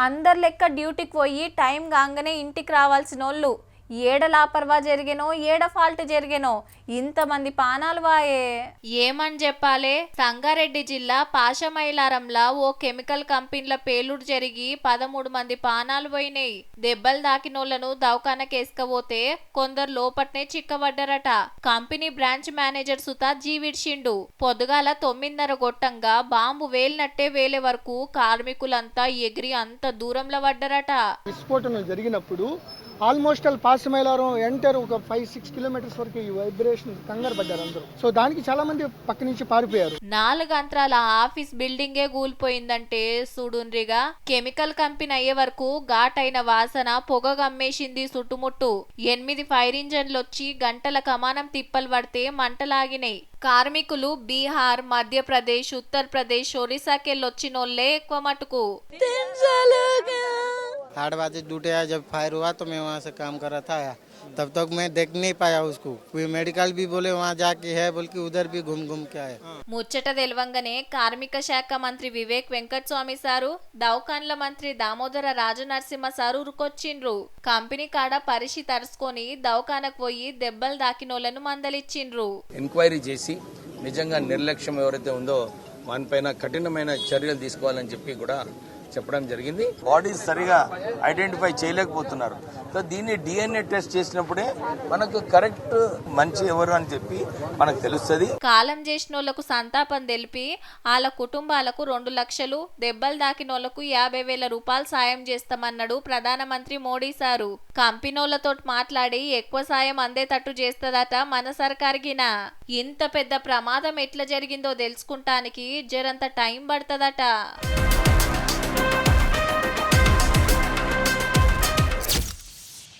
అందరు లెక్క డ్యూటీకి పోయి టైం కాగానే ఇంటికి రావాల్సినోళ్ళు ఏడ లాపర్వా జరిగేనో ఏడ ఫాల్ట్ జరిగేనో ఇంతమంది పానాలు వాయే. ఏమని చెప్పాలే, సంగారెడ్డి జిల్లా పాషమైలారంలా ఓ కెమికల్ కంపెనీల పేలుడు జరిగి 13 మంది పానాలు పోయినాయి. దెబ్బలు దాకినోళ్లను దవాఖానకేసుకపోతే కొందరు లోపట్నే చిక్కబడ్డారట. కంపెనీ బ్రాంచ్ మేనేజర్ సుతా జీవిడ్చిండు. పొద్దుగాల 9:30 గొట్టంగా బాంబు వేలినట్టే వేలే వరకు కార్మికులంతా ఎగిరి అంత దూరంలో పడ్డారట. విస్ఫోటనం జరిగినప్పుడు ఆల్మోస్ట్ పాసమైలారం ఎంటర్ ఒక 5-6 కిలోమీటర్స్ వరకు ఈ వైబ్రేషన్ కంగారు పడ్డారు అందరూ. సో దానికి చాలా మంది పక్క నుంచి పారిపోయారు. 4 అంతరాల ఆఫీస్ బిల్డింగే కూలిపోయిందంటే చూడుండ్రిగా. కెమికల్ కంపెనీ అయ్యే వరకు ఘాటైన వాసన పొగ గమ్మేసింది చుట్టుముట్టు. 8 ఫైర్ ఇంజన్లు వచ్చి గంటల కమానం తిప్పలు పడితే మంటలాగినాయి. కార్మికులు బీహార్, మధ్యప్రదేశ్, ఉత్తరప్రదేశ్, ఒరిస్సాకెళ్ళొచ్చినోళ్లే ఎక్కువ మటుకు. 8 बजे ड्यूटी आया, जब फायर हुआ तो मैं वहाँ से काम कर रहा था, तब तक मैं देख नहीं पाया उसको. कोई मेडिकल भी बोले वहाँ जाके है बोल के उधर भी घूम के आए. ముచ్చట తెలవంగానే కార్మిక శాఖ మంత్రి వివేక్ వెంకటస్వామి సారు, దవాఖాన్ల మంత్రి దామోదర రాజనరసింహ సారు ఉరుకొచ్చిండ్రు. కంపెనీ కాడ పరిస్థితి తరుసుకొని దవాఖానకు పోయి దెబ్బలు దాకినోళ్లను మందలిచ్చిండ్రు. ఎంక్వైరీ చేసి నిజంగా నిర్లక్ష్యం ఎవరైతే ఉందో వానిపైన కఠినమైన చర్యలు తీసుకోవాలని చెప్పి కూడా చెప్పడం జరిగింది. బాడీస్ సరిగా ఐడెంటిఫై చేయలేకపోతున్నారు. సో దీన్ని DNA టెస్ట్ చేసినప్పుడే మనకు కరెక్ట్ మంచి ఎవరు అని చెప్పి మనకు తెలుస్తుంది. కాలం చేసినోళ్లకు సంతాపం తెలిపి వాళ్ళ కుటుంబాలకు 2 లక్షలు, దెబ్బలు దాకినోళ్లకు 50,000 రూపాయలు సాయం చేస్తామన్నాడు ప్రధానమంత్రి మోడీ సారు. కంపెనీలతో మాట్లాడి ఎక్కువ సాయం అందేటట్టు చేస్తదట మన సర్కార్గిన. ఇంత పెద్ద ప్రమాదం ఎట్లా జరిగిందో తెలుసుకుంటానికి జరంత టైం పడుతుందట.